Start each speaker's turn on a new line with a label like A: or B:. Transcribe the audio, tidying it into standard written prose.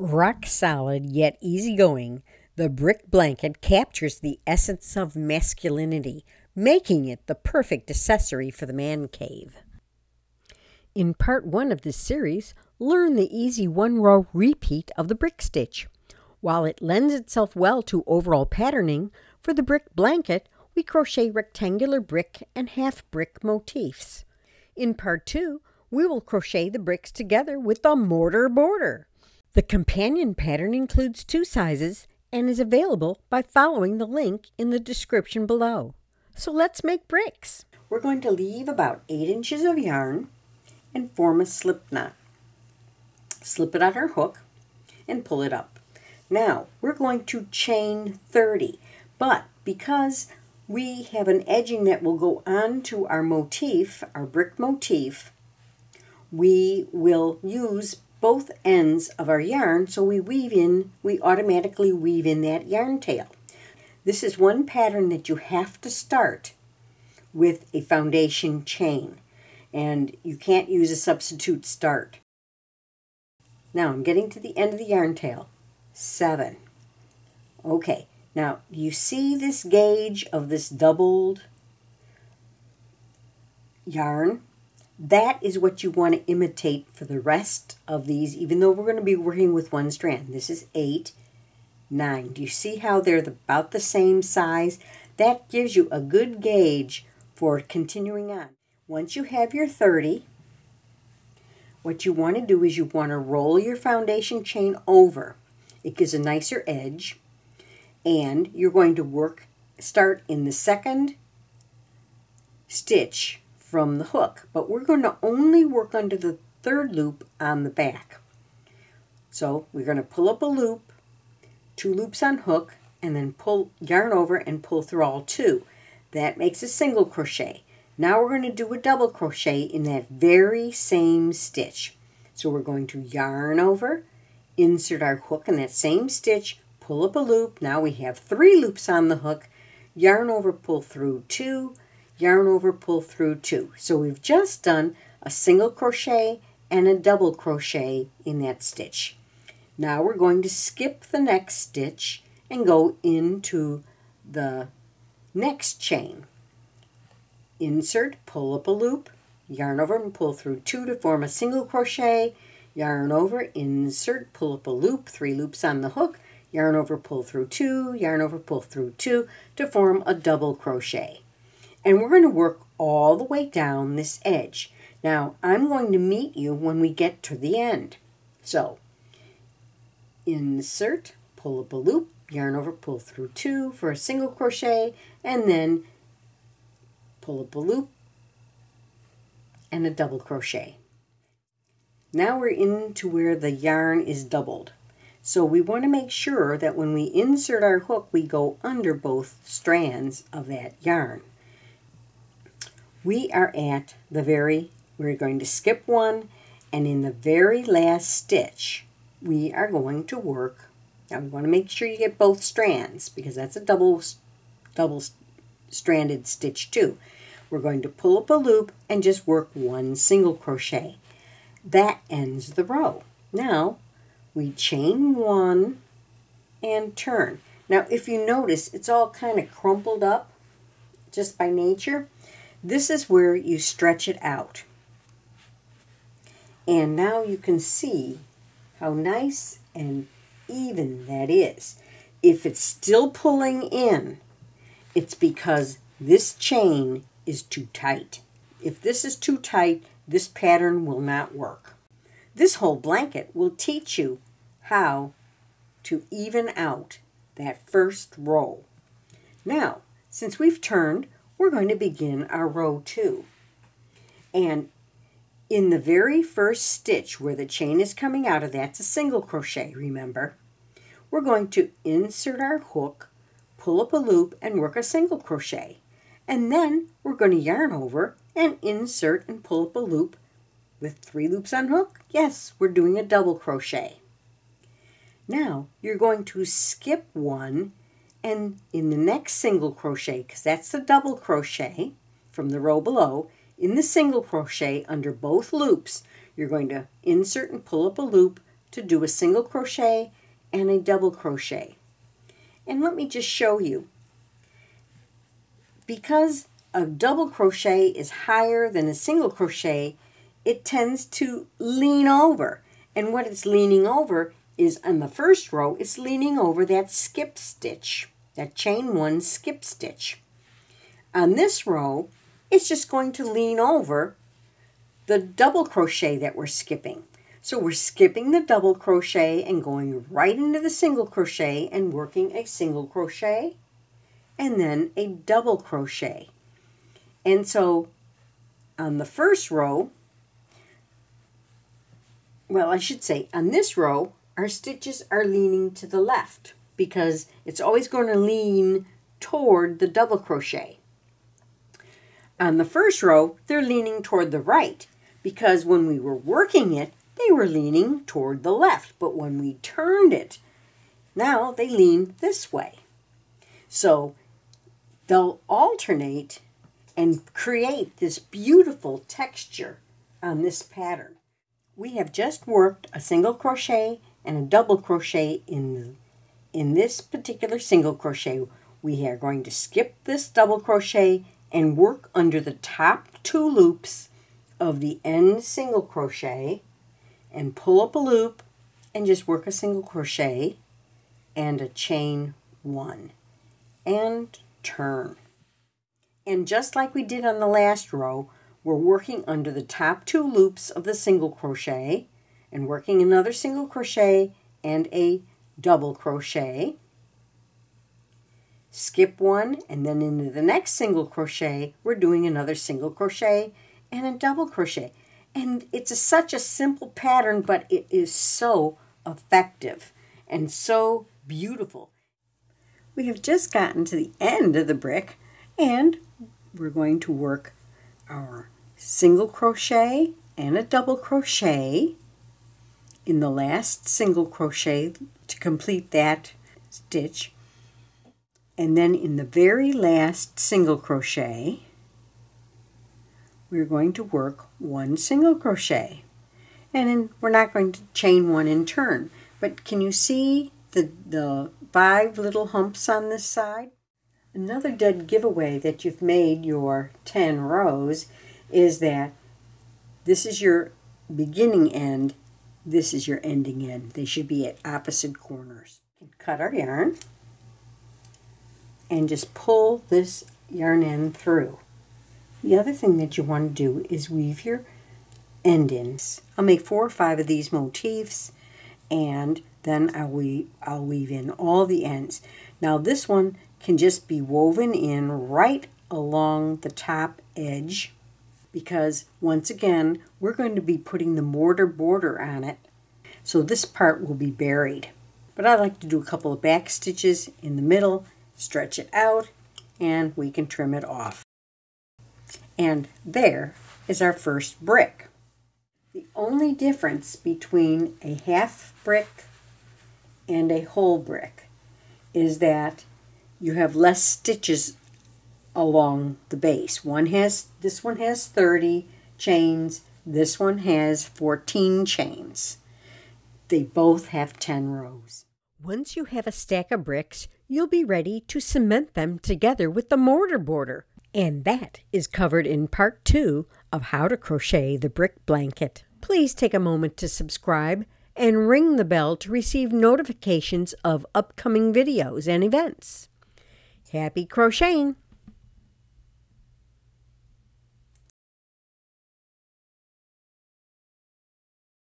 A: Rock solid yet easygoing, the brick blanket captures the essence of masculinity, making it the perfect accessory for the man cave. In part 1 of this series, learn the easy one-row repeat of the brick stitch. While it lends itself well to overall patterning, for the brick blanket, we crochet rectangular brick and half brick motifs. In part 2, we will crochet the bricks together with the mortar border. The companion pattern includes 2 sizes and is available by following the link in the description below. So let's make bricks. We're going to leave about 8 inches of yarn and form a slip knot. Slip it on our hook and pull it up. Now we're going to chain 30, but because we have an edging that will go onto our motif, our brick motif, we will use both ends of our yarn, so we automatically weave in that yarn tail. This is one pattern that you have to start with a foundation chain, and you can't use a substitute start. Now I'm getting to the end of the yarn tail. 7. Okay, now you see this gauge of this doubled yarn? That is what you want to imitate for the rest of these, even though we're going to be working with one strand. This is 8, 9. Do you see how they're about the same size? That gives you a good gauge for continuing on. Once you have your 30, what you want to do is you want to roll your foundation chain over. It gives a nicer edge, and you're going to start in the second stitch from the hook, but we're going to only work under the 3rd loop on the back. So we're going to pull up a loop, 2 loops on hook, and then pull yarn over and pull through all 2. That makes a single crochet. Now we're going to do a double crochet in that very same stitch. So we're going to yarn over, insert our hook in that same stitch, pull up a loop. Now we have 3 loops on the hook, yarn over, pull through 2, yarn over, pull through 2. So we've just done a single crochet and a double crochet in that stitch. Now we're going to skip the next stitch and go into the next chain. Insert, pull up a loop, yarn over and pull through 2 to form a single crochet, yarn over, insert, pull up a loop, 3 loops on the hook, yarn over, pull through 2, yarn over, pull through 2 to form a double crochet. And we're going to work all the way down this edge. Now, I'm going to meet you when we get to the end. So, insert, pull up a loop, yarn over, pull through 2 for a single crochet, and then pull up a loop and a double crochet. Now we're into where the yarn is doubled. So we want to make sure that when we insert our hook, we go under both strands of that yarn. We are at we're going to skip one, and in the very last stitch, we are going to work. Now we want to make sure you get both strands, because that's a double stranded stitch too. We're going to pull up a loop and just work 1 single crochet. That ends the row. Now we chain 1 and turn. Now if you notice, it's all kind of crumpled up just by nature. This is where you stretch it out. And now you can see how nice and even that is. If it's still pulling in, it's because this chain is too tight. If this is too tight, this pattern will not work. This whole blanket will teach you how to even out that first row. Now, since we've turned, we're going to begin our row 2. And in the very first stitch where the chain is coming out of, that's a single crochet, remember? We're going to insert our hook, pull up a loop, and work a single crochet. And then we're going to yarn over and insert and pull up a loop with 3 loops on hook. Yes, we're doing a double crochet. Now you're going to skip 1, and in the next single crochet, because that's the double crochet from the row below, in the single crochet under both loops, you're going to insert and pull up a loop, to do a single crochet and a double crochet. And let me just show you. Because a double crochet is higher than a single crochet, it tends to lean over. And what it's leaning over is on the first row, it's leaning over that skip stitch, that chain 1 skip stitch. On this row, it's just going to lean over the double crochet that we're skipping. So we're skipping the double crochet and going right into the single crochet and working a single crochet and then a double crochet. And so on the first row, well, I should say on this row, our stitches are leaning to the left because it's always going to lean toward the double crochet. On the first row, they're leaning toward the right because when we were working it, they were leaning toward the left. But when we turned it, now they lean this way. So they'll alternate and create this beautiful texture on this pattern. We have just worked a single crochet and a double crochet in this particular single crochet. We are going to skip this double crochet and work under the top 2 loops of the end single crochet and pull up a loop and just work a single crochet and a chain 1 and turn. And just like we did on the last row, we're working under the top 2 loops of the single crochet and working another single crochet and a double crochet. Skip 1 and then into the next single crochet, we're doing another single crochet and a double crochet. And it's such a simple pattern, but it is so effective and so beautiful. We have just gotten to the end of the brick and we're going to work our single crochet and a double crochet in the last single crochet to complete that stitch. And then in the very last single crochet, we're going to work 1 single crochet. And then we're not going to chain 1 and turn. But can you see the 5 little humps on this side? Another dead giveaway that you've made your 10 rows is that this is your beginning end, this is your ending end. They should be at opposite corners. Cut our yarn and just pull this yarn end through. The other thing that you want to do is weave your end ends. I'll make 4 or 5 of these motifs and then I'll weave in all the ends. Now this one can just be woven in right along the top edge because once again we're going to be putting the mortar border on it, so this part will be buried. But I like to do a couple of back stitches in the middle, stretch it out, and we can trim it off. And there is our first brick. The only difference between a half brick and a whole brick is that you have less stitches along the base. This one has 30 chains, this one has 14 chains. They both have 10 rows. Once you have a stack of bricks, you'll be ready to cement them together with the mortar border. And that is covered in part 2 of how to crochet the brick blanket. Please take a moment to subscribe and ring the bell to receive notifications of upcoming videos and events. Happy crocheting!